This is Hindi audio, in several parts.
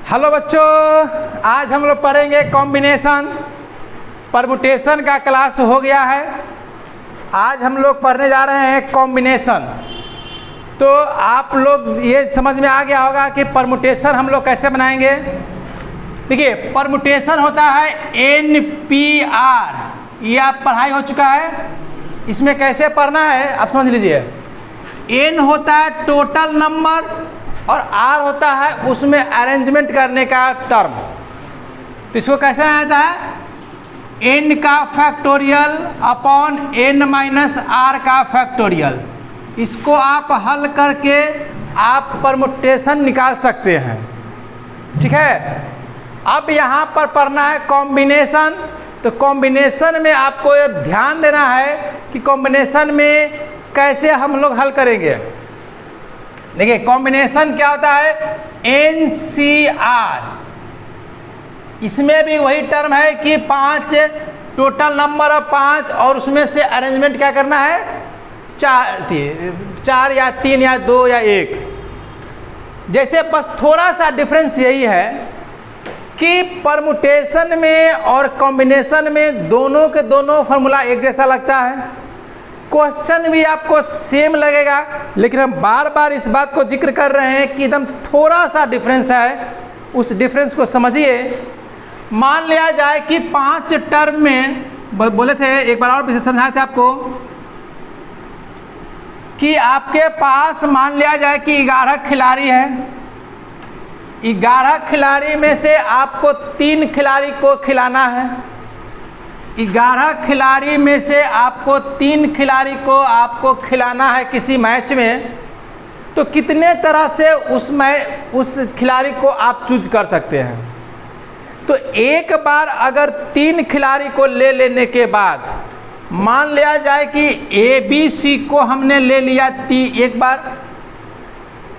हेलो बच्चों, आज हम लोग पढ़ेंगे कॉम्बिनेशन। परमुटेशन का क्लास हो गया है। आज हम लोग पढ़ने जा रहे हैं कॉम्बिनेशन। तो आप लोग ये समझ में आ गया होगा कि परमुटेशन हम लोग कैसे बनाएंगे। देखिए, परमुटेशन होता है NPR, ये आप पढ़ाई हो चुका है। इसमें कैसे पढ़ना है आप समझ लीजिए। N होता है टोटल नंबर और R होता है उसमें अरेंजमेंट करने का टर्म। तो इसको कैसे बनाया जाता है, N का factorial upon N minus R का फैक्टोरियल। इसको आप हल करके आप परमुटेशन निकाल सकते हैं। ठीक है, अब यहाँ पर पढ़ना है कॉम्बिनेशन। तो कॉम्बिनेशन में आपको ये ध्यान देना है कि कॉम्बिनेशन में कैसे हम लोग हल करेंगे। देखिए, कॉम्बिनेशन क्या होता है, NCR। इसमें भी वही टर्म है कि 5 टोटल नंबर ऑफ 5 और उसमें से अरेंजमेंट क्या करना है, 4 या 3 या 2 या 1। जैसे बस थोड़ा सा डिफरेंस यही है कि परमुटेशन में और कॉम्बिनेशन में दोनों के दोनों फार्मूला एक जैसा लगता है। क्वेश्चन भी आपको सेम लगेगा, लेकिन हम बार बार इस बात को जिक्र कर रहे हैं कि एकदम थोड़ा सा डिफरेंस है। उस डिफरेंस को समझिए। मान लिया जाए कि 5 टर्म में बोले थे, एक बार और भी समझाए थे आपको कि आपके पास मान लिया जाए कि 11 खिलाड़ी हैं। 11 खिलाड़ी में से आपको 3 खिलाड़ी को खिलाना है। 11 खिलाड़ी में से आपको 3 खिलाड़ी को आपको खिलाना है किसी मैच में। तो कितने तरह से उस खिलाड़ी को आप चूज कर सकते हैं। तो एक बार अगर 3 खिलाड़ी को ले लेने के बाद मान लिया जाए कि ABC को हमने ले लिया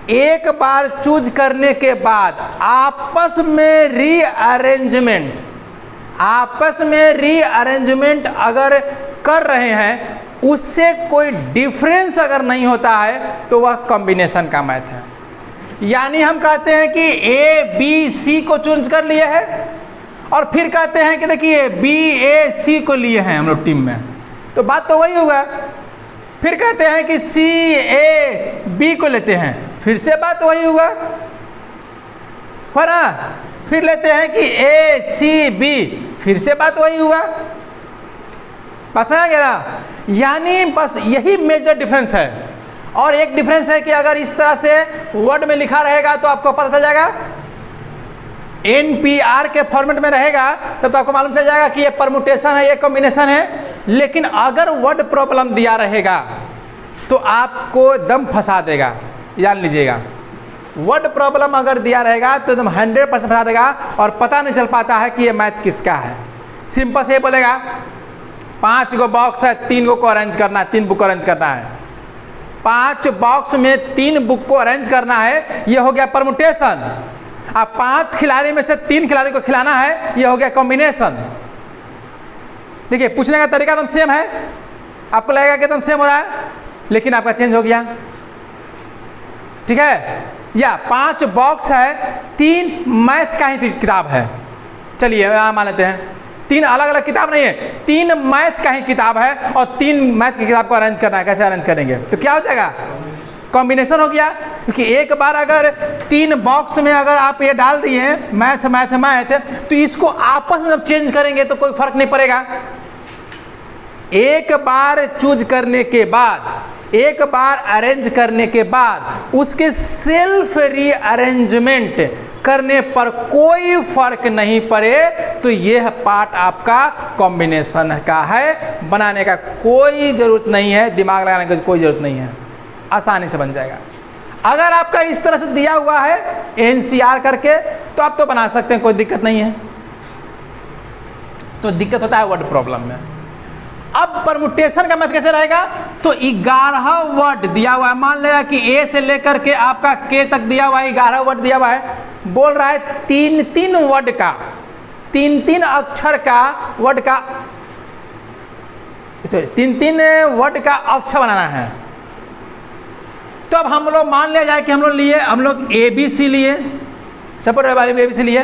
एक बार चूज करने के बाद आपस में रीअरेंजमेंट अगर कर रहे हैं, उससे कोई डिफरेंस अगर नहीं होता है तो वह कॉम्बिनेशन का मैथ है। यानी हम कहते हैं कि ABC को चूज कर लिए है और फिर कहते हैं कि देखिए BAC को लिए हैं हम लोग टीम में, तो बात तो वही होगा। फिर कहते हैं कि CAB को लेते हैं, फिर से बात वही होगा, है ना। फिर लेते हैं कि ACB, फिर से बात वही होगा। बात समझ गया। यानी बस यही मेजर डिफरेंस है। और एक डिफरेंस है कि अगर इस तरह से वर्ड में लिखा रहेगा तो आपको पता चल जाएगा, NPR के फॉर्मेट में रहेगा तब तो आपको मालूम चल जाएगा कि ये परमुटेशन है, ये कॉम्बिनेशन है। लेकिन अगर वर्ड प्रॉब्लम दिया रहेगा तो आपको एकदम फंसा देगा, जान लीजिएगा। वर्ड प्रॉब्लम अगर दिया रहेगा तो एकदम 100% फंसा देगा और पता नहीं चल पाता है कि ये मैथ किसका है। सिंपल से बोलेगा 5 गो बॉक्स है, 3 गो को अरेंज करना है, 3 बुक को अरेंज करना है। 5 बॉक्स में 3 बुक को अरेंज करना है, ये हो गया परमुटेशन। अब 5 खिलाड़ी में से 3 खिलाड़ी को खिलाना है, ये हो गया कॉम्बिनेशन। देखिए, पूछने का तरीका एकदम सेम है, आपको लगेगा कि एकदम सेम हो रहा है, लेकिन आपका चेंज हो गया। ठीक है, या 5 बॉक्स है, 3 मैथ का ही किताब है। चलिए मान लेते हैं 3 अलग अलग किताब नहीं है, 3 मैथ का ही किताब है और 3 मैथ की किताब को अरेंज करना है। कैसे अरेंज करेंगे, तो क्या हो जाएगा, कॉम्बिनेशन हो गया। क्योंकि एक बार अगर 3 बॉक्स में अगर आप ये डाल दिए मैथ मैथ मैथ, तो इसको आपस में जब चेंज करेंगे तो कोई फर्क नहीं पड़ेगा। एक बार चूज करने के बाद, एक बार अरेंज करने के बाद उसके सेल्फ रीअरेंजमेंट करने पर कोई फर्क नहीं पड़े, तो यह पार्ट आपका कॉम्बिनेशन का है। बनाने का कोई जरूरत नहीं है, दिमाग लगाने की कोई जरूरत नहीं है, आसानी से बन जाएगा। अगर आपका इस तरह से दिया हुआ है NCR करके, तो आप तो बना सकते हैं, कोई दिक्कत नहीं है। तो दिक्कत होता है वर्ड प्रॉब्लम में। अब परमुटेशन का मैथ कैसे रहेगा, तो 11 वर्ड दिया हुआ है। मान लिया कि A से लेकर के आपका K तक दिया हुआ है, 11 वर्ड दिया हुआ है। बोल रहा है 3-3 वर्ड का, 3-3 अक्षर का वर्ड का, 3-3 वर्ड का अक्षर बनाना है। तो अब हम लोग मान लिया जाए कि हम लोग ABC लिए, सपोर्टेड वैल्यू में ABC लिए,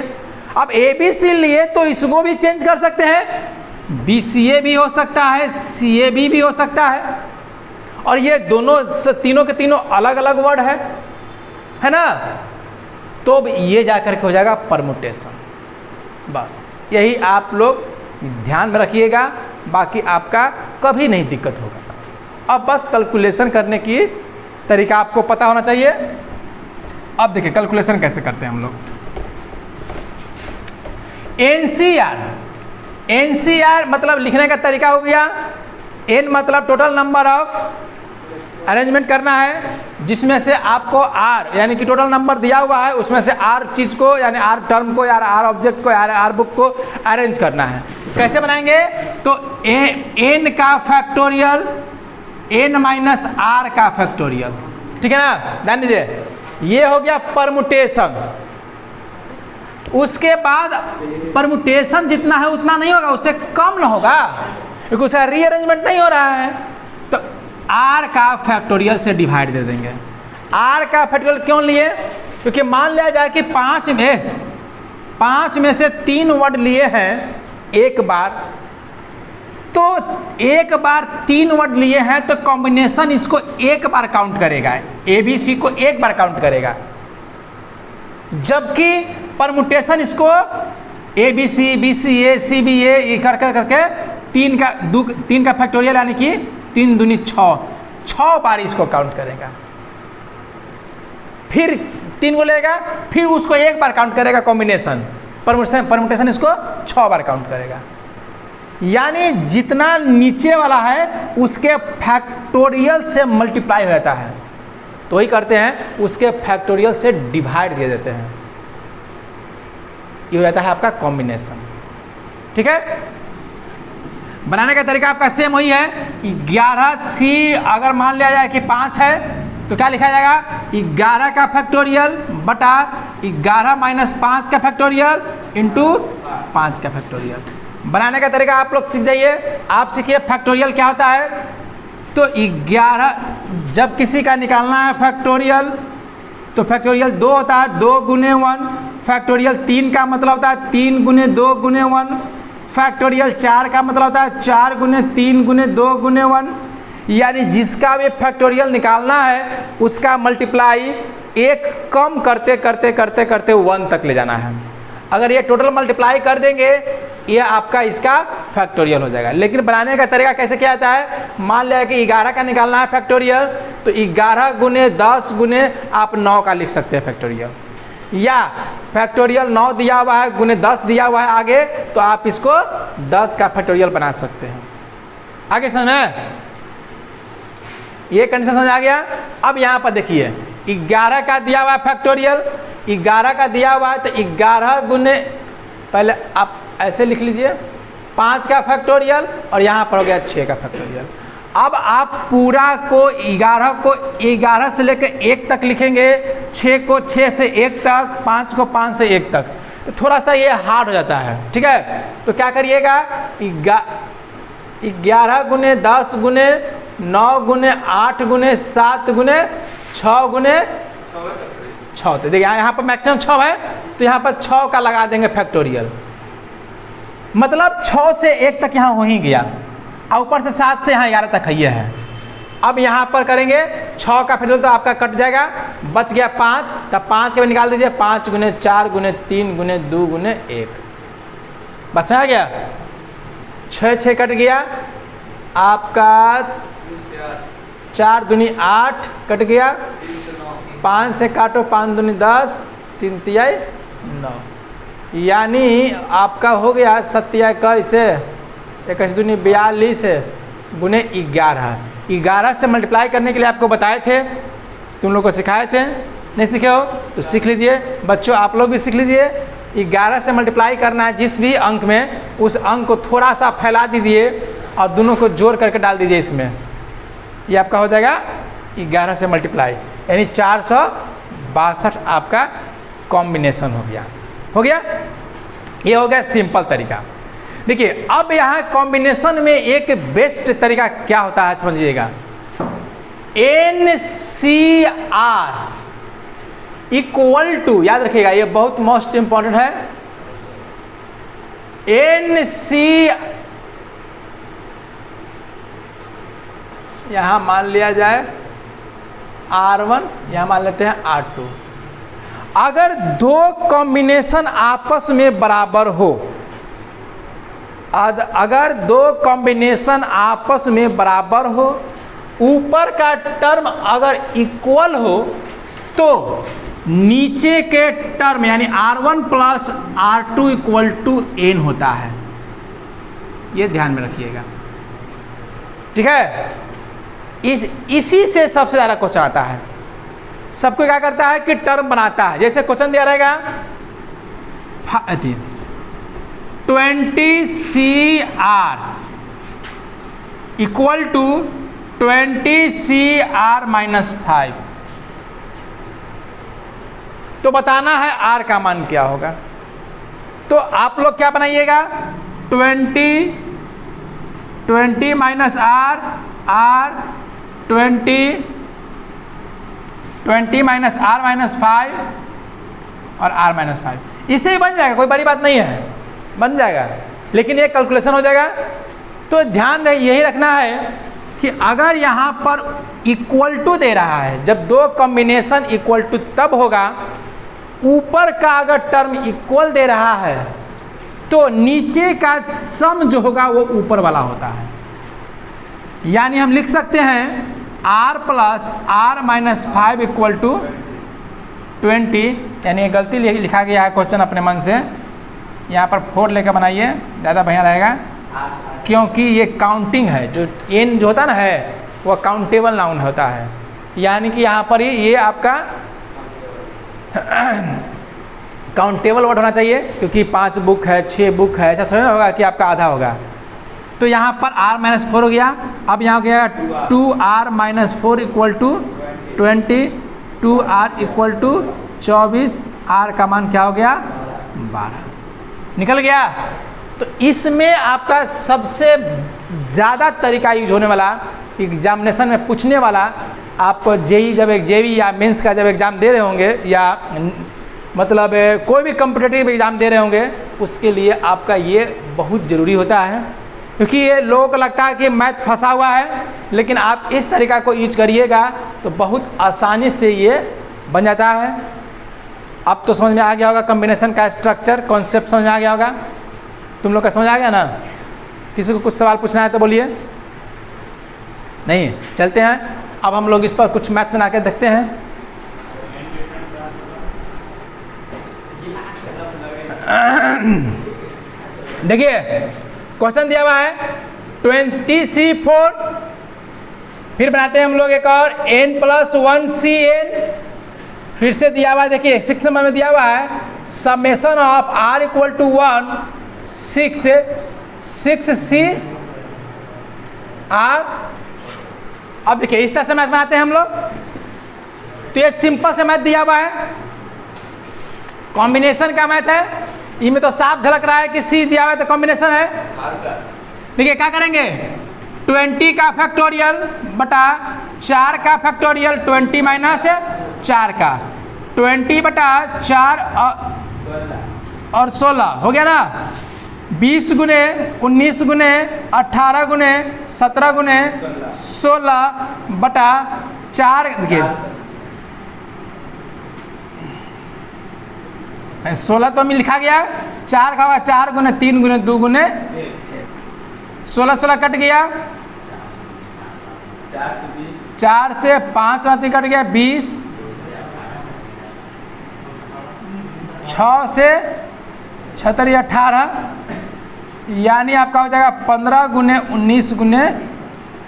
अब ABC लिए तो इसको भी चेंज कर सकते हैं, BCA भी हो सकता है, CAB भी हो सकता है, और ये दोनों तीनों के तीनों अलग अलग वर्ड है ना। तो ये जाकर के हो जाएगा परमुटेशन। बस यही आप लोग ध्यान में रखिएगा, बाकी आपका kभी नहीं दिक्कत होगा। अब बस कैलकुलेशन करने की तरीका आपको पता होना चाहिए। अब देखिए कैलकुलेशन कैसे करते हैं हम लोग। एनसीआर मतलब लिखने का तरीका हो गया, एन मतलब टोटल नंबर ऑफ अरेंजमेंट करना है, जिसमें से आपको आर यानी कि टोटल नंबर दिया हुआ है, उसमें से आर चीज को यानी आर टर्म को या आर ऑब्जेक्ट को या आर बुक को अरेंज करना है। कैसे बनाएंगे? तो एन का फैक्टोरियल एन माइनस आर का फैक्टोरियल, ठीक है ना। ध्यान दीजिए, ये हो गया परमुटेशन। उसके बाद परमुटेशन जितना है उतना नहीं होगा, उससे कम ना होगा, क्योंकि उसका रीअरेंजमेंट नहीं हो रहा है। तो आर का फैक्टोरियल से डिवाइड दे देंगे। आर का फैक्टोरियल क्यों लिए? क्योंकि मान लिया जाए कि पांच में से 3 वर्ड लिए हैं एक बार, तो एक बार 3 वर्ड लिए हैं तो कॉम्बिनेशन इसको एक बार काउंट करेगा, ABC को एक बार काउंट करेगा, जबकि परमुटेशन इसको ABC, BCA, CBA करके 3 का फैक्टोरियल यानी कि 3 दूनी 6 बार इसको काउंट करेगा। फिर 3 को लेगा, फिर उसको एक बार काउंट करेगा कॉम्बिनेशन, परमुटेशन इसको 6 बार काउंट करेगा। यानी जितना नीचे वाला है उसके फैक्टोरियल से मल्टीप्लाई हो जाता है, तो वही करते हैं, उसके फैक्टोरियल से डिवाइड दे देते हैं, ये हो जाता है आपका कॉम्बिनेशन। ठीक है, बनाने का तरीका आपका सेम वही है। 11C अगर मान लिया जाए कि 5 है तो क्या लिखा जाएगा? 11 का फैक्टोरियल बटा 11 माइनस 5 का फैक्टोरियल इंटू 5 का फैक्टोरियल। बनाने का तरीका आप लोग सीख जाइए। आप सीखिए फैक्टोरियल क्या होता है। तो 11 जब किसी का निकालना है फैक्टोरियल, तो फैक्टोरियल 2 होता है, 2 गुने 1। फैक्टोरियल 3 का मतलब होता है 3 गुने 2 गुने 1। फैक्टोरियल 4 का मतलब होता है 4 गुने 3 गुने 2 गुने 1। यानी जिसका भी फैक्टोरियल निकालना है उसका मल्टीप्लाई एक कम करते करते करते करते 1 तक ले जाना है। अगर ये टोटल मल्टीप्लाई कर देंगे ये आपका इसका फैक्टोरियल हो जाएगा। लेकिन बनाने का तरीका कैसे किया जाता है? मान लिया कि 11 का निकालना है फैक्टोरियल, तो 11 गुने 10 गुने आप 9 का लिख सकते हैं फैक्टोरियल, या फैक्टोरियल 9 दिया हुआ है गुने 10 दिया हुआ है आगे, तो आप इसको 10 का फैक्टोरियल बना सकते हैं। आगे समझ में? ये कंडीशन समझ आ गया। अब यहाँ पर देखिए 11 का दिया हुआ है फैक्टोरियल, 11 का दिया हुआ है तो 11 गुने, पहले आप ऐसे लिख लीजिए 5 का फैक्टोरियल और यहाँ पर हो गया 6 का फैक्टोरियल। अब आप पूरा को 11 को 11 से लेकर 1 तक लिखेंगे, 6 को 6 से 1 तक, 5 को 5 से 1 तक, तो थोड़ा सा ये हार्ड हो जाता है। ठीक है, तो क्या करिएगा 11 गुने 10 गुने 9 गुने 8 गुने 7 गुने 6 गुने 6, तो देखिए यहाँ पर मैक्सिमम 6 है तो यहाँ पर 6 का लगा देंगे फैक्टोरियल, मतलब 6 से 1 तक यहाँ हो ही गया, और ऊपर से 7 से यहाँ 11 तक ये है। अब यहाँ पर करेंगे 6 का फैक्टोरियल तो आपका कट जाएगा, बच गया 5, तब 5 के भी निकाल दीजिए, 5 गुने 4 गुने 3 गुने 2 गुने 1, बस में आ गया। 6 कट गया आपका, 4 दूनी 8 कट गया, 5 से काटो 5 दूनी 10, 3 तिहाई 9, यानी आपका हो गया 27 से 21 दूनी 42 गुने 11। 11 से मल्टीप्लाई करने के लिए आपको बताए थे, तुम लोग को सिखाए थे, नहीं सीखे हो तो सीख लीजिए। बच्चों आप लोग भी सीख लीजिए। 11 से मल्टीप्लाई करना है जिस भी अंक में, उस अंक को थोड़ा सा फैला दीजिए और दोनों को जोड़ करके डाल दीजिए इसमें, ये आपका हो जाएगा 11 से मल्टीप्लाई, यानी 462 आपका कॉम्बिनेशन हो गया। हो गया, ये हो गया सिंपल तरीका। देखिए अब यहाँ कॉम्बिनेशन में एक बेस्ट तरीका क्या होता है समझिएगा। NCR इक्वल टू, याद रखिएगा ये बहुत मोस्ट इंपॉर्टेंट है, एन सी, यहां मान लिया जाए R1, यहां मान लेते हैं R2। अगर दो कॉम्बिनेशन आपस में बराबर हो, अगर दो कॉम्बिनेशन आपस में बराबर हो, ऊपर का टर्म अगर इक्वल हो, तो नीचे के टर्म यानी R1 plus R2 equal to n होता है। ये ध्यान में रखिएगा, ठीक है। इसी से सबसे ज़्यादा क्वेश्चन आता है। सबको क्या करता है कि टर्म बनाता है। जैसे क्वेश्चन दिया रहेगा 20CR equal to 20CR minus 5, तो बताना है R का मान क्या होगा। तो आप लोग क्या बनाइएगा, 20 minus R 20 minus R minus 5 और R माइनस 5, इससे ही बन जाएगा, कोई बड़ी बात नहीं है, बन जाएगा। लेकिन ये कैलकुलेशन हो जाएगा। तो ध्यान यही रखना है कि अगर यहाँ पर इक्वल टू दे रहा है, जब दो कॉम्बिनेशन इक्वल टू तब होगा, ऊपर का अगर टर्म इक्वल दे रहा है तो नीचे का सम जो होगा वो ऊपर वाला होता है। यानी हम लिख सकते हैं R plus R minus 5 equal to 20, यानी गलती लिखा गया है क्वेश्चन अपने मन से, यहाँ पर 4 लेकर बनाइए, ज़्यादा बढ़िया रहेगा, क्योंकि ये काउंटिंग है। जो n जो होता है ना है वो काउंटेबल नाउन होता है, यानी कि यहाँ पर ही ये आपका काउंटेबल वर्ड होना चाहिए, क्योंकि 5 बुक है 6 बुक है, ऐसा थोड़ी ना होगा कि आपका आधा होगा। तो यहाँ पर R माइनस 4 हो गया। अब यहाँ हो गया 2R minus 4 equal to 20, 2R equal to 24, R का मान क्या हो गया 12, निकल गया। तो इसमें आपका सबसे ज़्यादा तरीका यूज होने वाला, एग्जामिनेशन में पूछने वाला, आपको जेई या मेंस का जब एग्ज़ाम दे रहे होंगे, या मतलब कोई भी कॉम्पिटिटिव एग्ज़ाम दे रहे होंगे, उसके लिए आपका ये बहुत ज़रूरी होता है। क्योंकि ये लोगों को लगता है कि मैथ फंसा हुआ है, लेकिन आप इस तरीका को यूज करिएगा तो बहुत आसानी से ये बन जाता है। अब तो समझ में आ गया होगा कॉम्बिनेशन का स्ट्रक्चर, कॉन्सेप्ट समझ में आ गया होगा। तुम लोग का समझ आ गया ना? किसी को कुछ सवाल पूछना है तो बोलिए। नहीं, चलते हैं अब हम लोग इस पर कुछ मैथ बना के देखते हैं। देखिए क्वेश्चन दिया हुआ है 20C4, फिर बनाते हैं हम लोग एक और n प्लस 1CN, फिर से दिया हुआ है, देखिए 6 नंबर में दिया हुआ है summation of R equal to 1 6C R। अब देखिए इस तरह से मैथ बनाते हैं हम लोग। तो ये सिंपल से मैथ दिया हुआ है, कॉम्बिनेशन का मैथ है, इनमें तो साफ झलक रहा है कि C दिया हुआ है तो कॉम्बिनेशन है। देखिए क्या करेंगे, 20 का फैक्टोरियल बटा 4 का फैक्टोरियल, 20 माइनस 4 का, 20 बटा 4 और 16 हो गया ना, 20 गुने 19 गुने 18 गुने 17 गुने 16 बटा 4, देखिए 16 तो हमें लिखा गया, 4 का होगा 4 गुने 3 गुने 2 गुने 16 कट गया, 4 से 5 माती कट गया 20, 6 से 76 18, यानी आपका हो जाएगा 15 गुने 19 गुने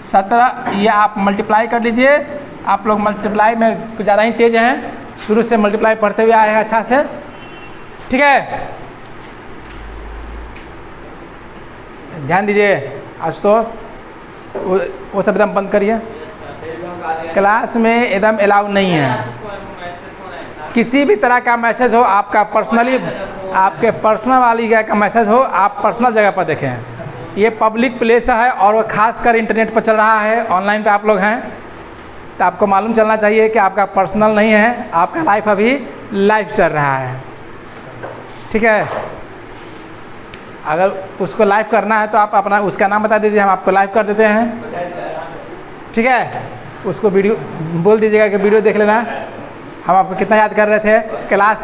17। ये आप मल्टीप्लाई कर लीजिए, आप लोग मल्टीप्लाई में कुछ ज़्यादा ही तेज हैं, शुरू से मल्टीप्लाई पढ़ते हुए आए हैं अच्छा से, ठीक है। ध्यान दीजिए आशुतोष, वो सब एकदम बंद करिए, क्लास में एकदम अलाउ नहीं है। किसी भी तरह का मैसेज हो आपका पर्सनली, आपके पर्सनल वाली जगह का मैसेज हो, आप पर्सनल जगह पर देखें। ये पब्लिक प्लेस है और वो खास कर इंटरनेट पर चल रहा है, ऑनलाइन पे आप लोग हैं, तो आपको मालूम चलना चाहिए कि आपका पर्सनल नहीं है, आपका लाइफ अभी लाइफ चल रहा है, ठीक है। अगर उसको लाइव करना है तो आप अपना उसका नाम बता दीजिए, हम आपको लाइव कर देते हैं, ठीक है। उसको वीडियो बोल दीजिएगा कि वीडियो देख लेना। हम आपको कितना याद कर रहे थे, क्लास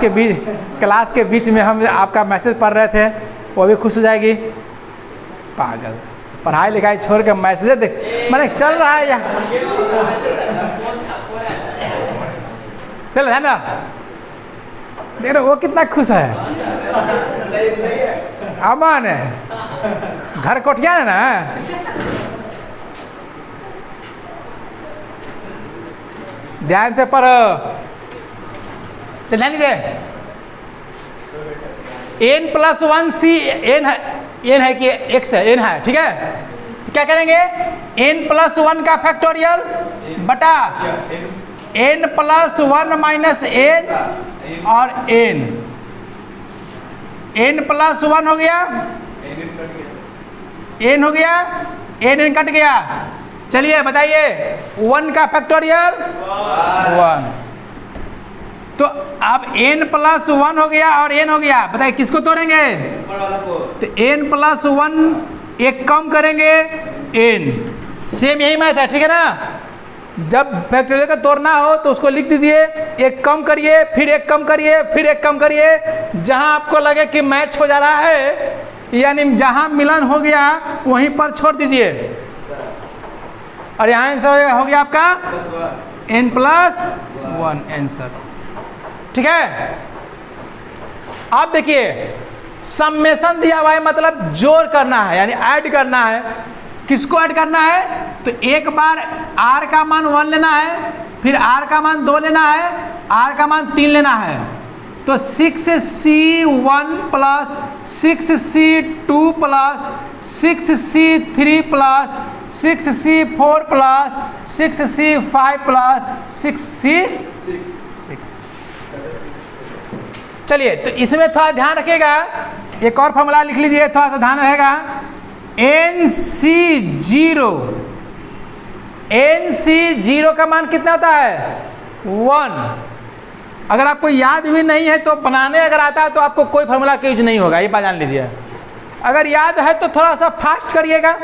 के बीच में हम आपका मैसेज पढ़ रहे थे, वो भी खुश हो जाएगी। पागल, पढ़ाई लिखाई छोड़ के मैसेज देख, मैंने चल रहा है यहाँ, है ना, देख रहे वो कितना खुश है। अमन है, घर कोठिया है ना, ध्यान से पढ़ो। चल ध्यान दीजिए, n+1c n है कि x है, n है, ठीक है। क्या करेंगे, n+1 का फैक्टोरियल बटा n+1 माइनस n और n+1 हो गया, n हो गया, n कट गया। चलिए बताइए 1 का फैक्टोरियल 1, तो अब n+1 हो गया और n हो गया। बताइए किसको तोड़ेंगे, तो n+1 एक कम करेंगे n, सेम यही मैथ है, ठीक है ना। जब फैक्टोरियल का तोड़ना हो तो उसको लिख दीजिए, एक कम करिए, फिर एक कम करिए, फिर एक कम करिए, जहां आपको लगे कि मैच हो जा रहा है, यानी जहां मिलन हो गया वहीं पर छोड़ दीजिए। और यहाँ आंसर हो गया आपका n+1 आंसर, ठीक है। आप देखिए सम्मेशन दिया हुआ है, मतलब जोड़ करना है, यानी ऐड करना है। किसको ऐड करना है, तो एक बार r का मान 1 लेना है, फिर r का मान 2 लेना है, r का मान 3 लेना है। तो 6c1 plus 6c2 plus 6c3 plus 6c4 plus 6c5 plus 6c6। चलिए तो इसमें थोड़ा ध्यान रखिएगा, एक और फॉर्मूला लिख लीजिए, थोड़ा सा ध्यान रहेगा। NC0 का मान कितना होता है 1। अगर आपको याद भी नहीं है तो बनाने अगर आता है तो आपको कोई फॉर्मूला का यूज नहीं होगा, ये बात जान लीजिए। अगर याद है तो थोड़ा सा फास्ट करिएगा।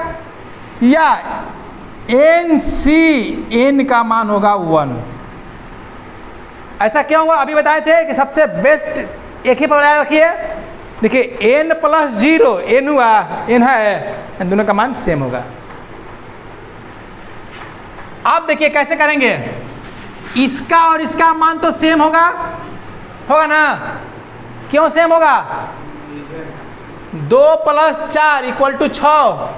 या n का मान होगा 1। ऐसा क्यों हुआ, अभी बताए थे कि सबसे बेस्ट एक ही फॉर्मूला रखिए। देखिए n+0 n हुआ, n है, दोनों का मान सेम होगा। आप देखिए कैसे करेंगे, इसका और इसका मान तो सेम होगा ना। क्यों सेम होगा, 2 + 4 = 6,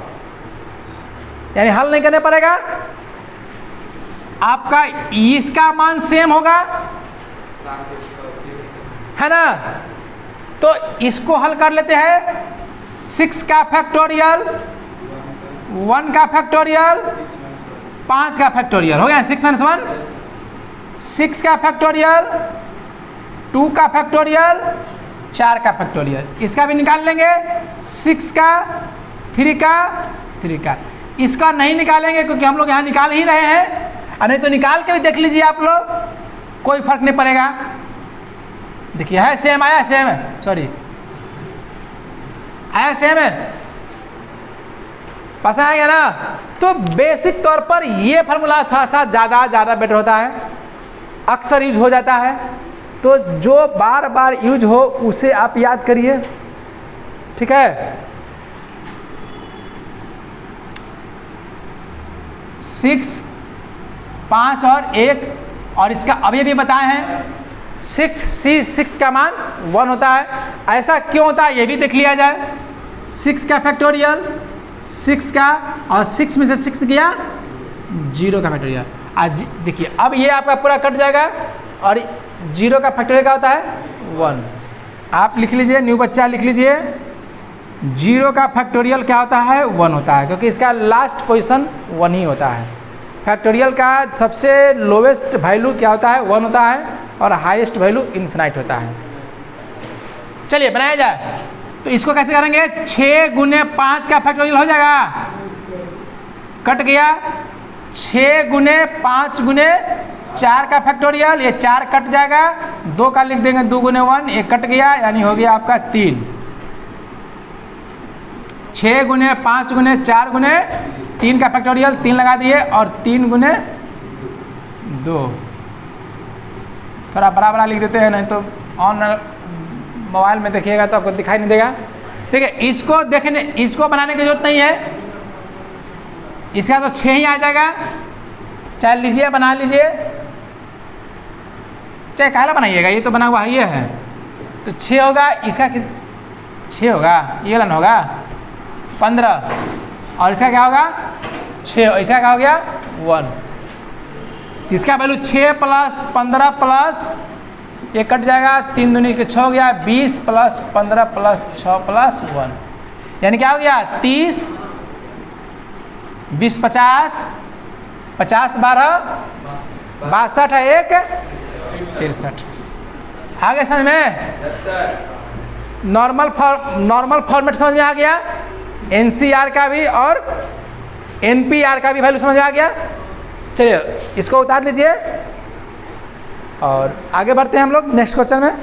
यानी हल नहीं करने पड़ेगा। आपका इसका मान सेम होगा, है ना। तो इसको हल कर लेते हैं। 6 का फैक्टोरियल, 1 का फैक्टोरियल, 5 का फैक्टोरियल हो गया 6 - 1। 6 का फैक्टोरियल, 2 का फैक्टोरियल, 4 का फैक्टोरियल, इसका भी निकाल लेंगे। 6 का, 3 का, इसका नहीं निकालेंगे क्योंकि हम लोग यहाँ निकाल ही रहे हैं। नहीं तो निकाल के भी देख लीजिए आप लोग, कोई फर्क नहीं पड़ेगा। देखिए है सेम, आया सेम है, सॉरी आया सेम है, पसंद आएगा ना। तो बेसिक तौर पर ये फार्मूला थोड़ा सा ज़्यादा बेटर होता है, अक्सर यूज हो जाता है। तो जो बार बार यूज हो उसे आप याद करिए, ठीक है। 6, 5 और 1, और इसका अभी भी बताए हैं 6 का मान 1 होता है। ऐसा क्यों होता है ये भी देख लिया जाए। 6 का फैक्टोरियल 6 का, और 6 में से 6 गया 0 का फैक्टोरियल। आज देखिए अब ये आपका पूरा कट जाएगा, और 0 का फैक्टोरियल क्या होता है 1। आप लिख लीजिए, न्यू बच्चा लिख लीजिए, 0 का फैक्टोरियल क्या होता है 1 होता है, क्योंकि इसका लास्ट पोजीशन 1 ही होता है। फैक्टोरियल का सबसे लोवेस्ट वैल्यू क्या होता है 1 होता है, और हाईएस्ट वैल्यू इन्फिनाइट होता है। चलिए बनाया जाए। तो इसको कैसे करेंगे, 6 × 5 का फैक्टोरियल हो जाएगा, कट गया 6 गुने 5 गुने 4 का फैक्टोरियल, ये 4 कट जाएगा, 2 का लिख देंगे, 2 गुने 1, ये कट गया, यानी हो गया आपका 3। 6 गुने 5 गुने 4 गुने 3 का फैक्टोरियल 3 लगा दिए, और 3 गुने 2, थोड़ा बड़ा बड़ा लिख देते हैं, नहीं तो ऑन मोबाइल में देखिएगा तो आपको दिखाई नहीं देगा। ठीक है, इसको देखने, इसको बनाने की जरूरत नहीं है, इसका तो 6 ही आ जाएगा, चाहे लीजिए बना लीजिए, चाहे काला बनाइएगा, ये तो बना हुआ ये है, तो 6 होगा, इसका 6 होगा, ये वाला होगा 15, और इसका क्या होगा 6, इसका क्या हो गया 1। इसका वैल्यू 6 प्लस 15 प्लस ये कट जाएगा, 3 दूनी के 6 हो गया, 20 प्लस 15 प्लस 6 प्लस 1, यानी क्या हो गया 30, 20 50, 50 12 62 है 1 63। आगे समझ में? नॉर्मल फॉर्मेट समझ में आ गया, एनसीआर का भी और एनपीआर का भी वैल्यू समझ में आ गया। चलिए इसको उतार लीजिए और आगे बढ़ते हैं हम लोग नेक्स्ट क्वेश्चन में।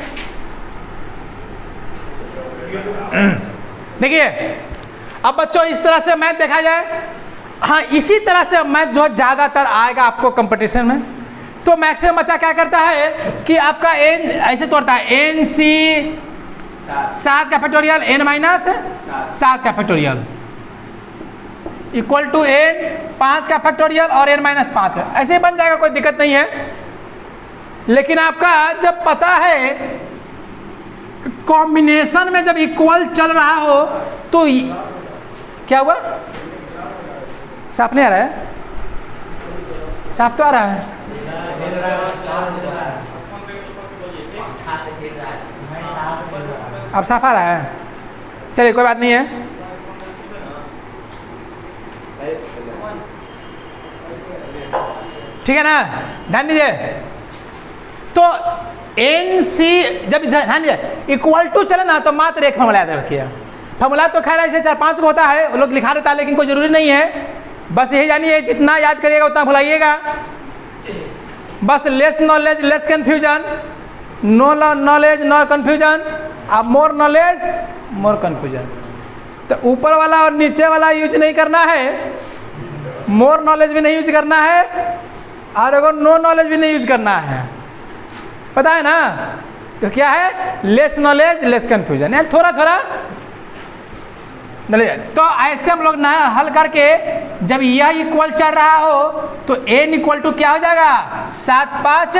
देखिए अब बच्चों इस तरह से मैथ देखा जाए, हाँ इसी तरह से मैथ जो ज़्यादातर आएगा आपको कंपटीशन में। तो मैक्सिमम बच्चा क्या करता है कि आपका एन ऐसे तोड़ता है, एन सी 7 का फैक्टोरियल एन माइनस 7 का फैक्टोरियल इक्वल टू एन 5 का फैक्टोरियल और एन माइनस 5 का, ऐसे बन जाएगा, कोई दिक्कत नहीं है। लेकिन आपका जब पता है कॉम्बिनेशन में जब इक्वल चल रहा हो तो क्या हुआ, साफ नहीं आ रहा है, साफ तो आ रहा है, अब साफ आ रहा है, चलिए कोई बात नहीं है। ठीक है ना, ध्यान दीजिए। तो एन सी जब ध्यान दीजिए इक्वल टू चले ना तो मात्र एक फॉर्मूला याद रखिए। फॉर्मूला तो खैर ऐसे 4-5 को होता है, वो लोग लिखा देता है, लेकिन कोई जरूरी नहीं है। बस यही जानिए जितना याद करिएगा उतना भुलाइएगा। बस less knowledge less confusion, no knowledge no confusion, अब मोर नॉलेज मोर कन्फ्यूजन। तो ऊपर वाला और नीचे वाला यूज नहीं करना है, मोर नॉलेज भी नहीं यूज करना है, और अगर नो नॉलेज भी नहीं यूज करना है, पता है ना। तो क्या है, लेस नॉलेज लेस कन्फ्यूजन, यानी थोड़ा थोड़ा नॉलेज। तो ऐसे हम लोग ना हल करके जब यह इक्वल चल रहा हो तो n इक्वल टू क्या हो जाएगा 7 5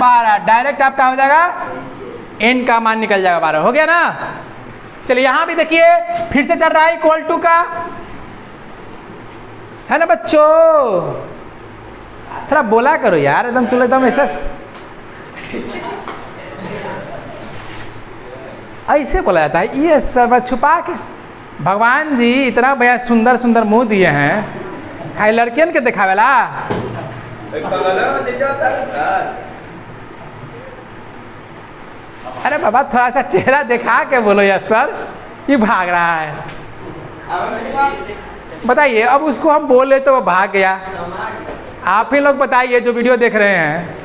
12, डायरेक्ट आपका हो जाएगा n का मान निकल जाएगा 12, हो गया ना। चलिए यहाँ भी देखिए फिर से चल रहा है इक्वल टू का, है ना बच्चों, थोड़ा बोला करो यार, एकदम तुम एकदम ऐसा ऐसे बोला जाता है, ये सब छुपा के। भगवान जी इतना बढ़िया सुंदर सुंदर मुंह दिए हैं, खाली लड़कियन के दिखावेला। अरे बाबा थोड़ा सा चेहरा दिखा के बोलो यार सर, ये भाग रहा है। बताइए अब उसको हम बोले तो वो भाग गया। आप ही लोग बताइए जो वीडियो देख रहे हैं,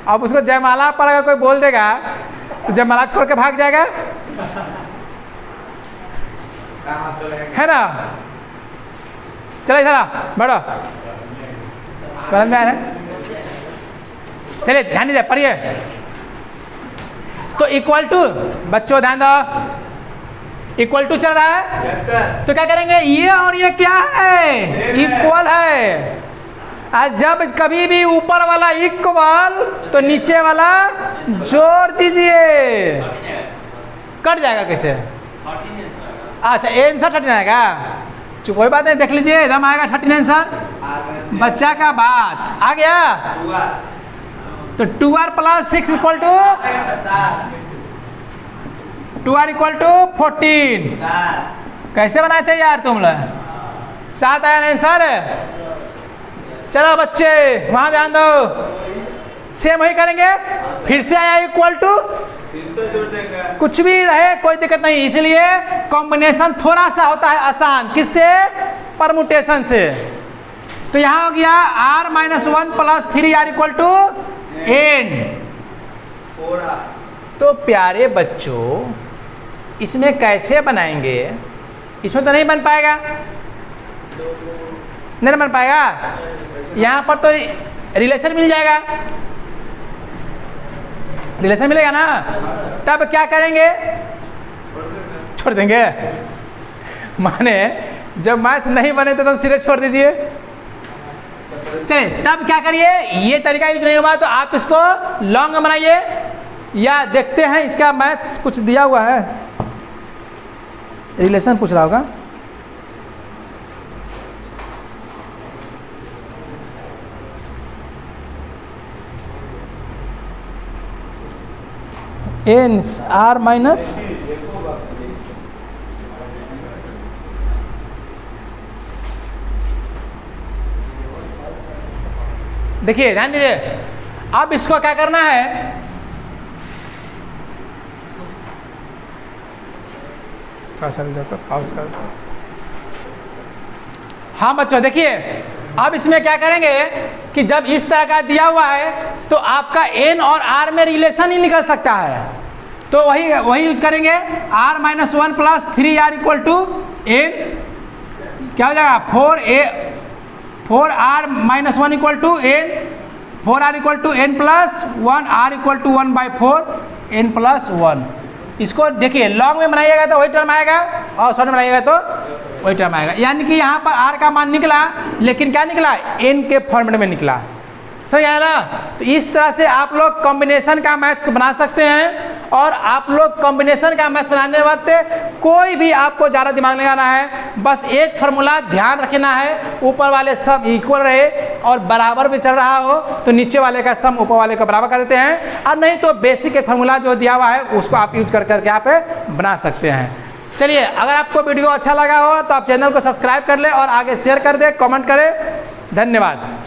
अब उसको जयमाला पर अगर कोई बोल देगा तो जयमाला छोड़ के भाग जाएगा, है ना। चलो इधर बैठो, समझ में आ रहा है। चलिए ध्यान दीजिए पढ़िए। तो इक्वल टू बच्चों ध्यान दो, इक्वल टू चल रहा है। Yes sir. तो क्या करेंगे, ये और ये क्या है, इक्वल है। आज जब कभी भी ऊपर वाला इक्वल तो नीचे वाला जोड़ दीजिए, कट जाएगा कैसे। अच्छा आंसर 13 आएगा, कोई बात नहीं, देख लीजिए एकदम आएगा 13 आंसर। बच्चा का बात आ गया। तो 2r plus 6 equal to 2r equal to 14। कैसे बनाए थे यार तुम लोग, 7 आया आंसर। चलो बच्चे वहां ध्यान दो, सेम वही करेंगे। फिर से आया इक्वल टू, कुछ भी रहे कोई दिक्कत नहीं, इसलिए कॉम्बिनेशन थोड़ा सा होता है आसान, किससे, परमुटेशन से। तो यहाँ हो गया r-1 plus 3r equal to n। तो प्यारे बच्चों इसमें कैसे बनाएंगे, इसमें तो नहीं बन पाएगा, नहीं बन पाएगा। यहाँ पर तो रिलेशन मिल जाएगा, रिलेशन मिलेगा ना, तब क्या करेंगे, छोड़ देंगे। माने जब मैथ नहीं बने तो तुम सिरे छोड़ दीजिए। चलिए तब क्या करिए, ये तरीका यूज नहीं हुआ तो आप इसको लॉन्ग बनाइए, या देखते हैं इसका मैथ कुछ दिया हुआ है, रिलेशन पूछ रहा होगा। n r माइनस देखिए ध्यान दीजिए, अब इसको क्या करना है, थोड़ा सा तो पॉज कर दो। हाँ बच्चों देखिए, अब इसमें क्या करेंगे कि जब इस तरह का दिया हुआ है तो आपका n और r में रिलेशन ही निकल सकता है, तो वही यूज करेंगे। r-1 plus 3r equal to n, क्या हो जाएगा 4r-1 equal to n, 4r equal to n plus 1, r equal to 1/4 n plus 1। इसको देखिए लॉन्ग में बनाइएगा तो वही टर्म आएगा और शॉर्ट में बनाइएगा तो वही टर्म आएगा, यानी कि यहाँ पर r का मान निकला लेकिन क्या निकला, n के फॉर्मेट में निकला। सही है ना। तो इस तरह से आप लोग कॉम्बिनेशन का मैथ्स बना सकते हैं, और आप लोग कॉम्बिनेशन का मैथ्स बनाने वक्त कोई भी आपको ज़्यादा दिमाग लगाना है, बस एक फार्मूला ध्यान रखना है, ऊपर वाले सब इक्वल रहे और बराबर भी चल रहा हो तो नीचे वाले का सम ऊपर वाले का बराबर कर देते हैं, और नहीं तो बेसिक एक फार्मूला जो दिया हुआ है उसको आप यूज कर करके आप बना सकते हैं। चलिए अगर आपको वीडियो अच्छा लगा हो तो आप चैनल को सब्सक्राइब कर ले और आगे शेयर कर दे, कमेंट करें। धन्यवाद।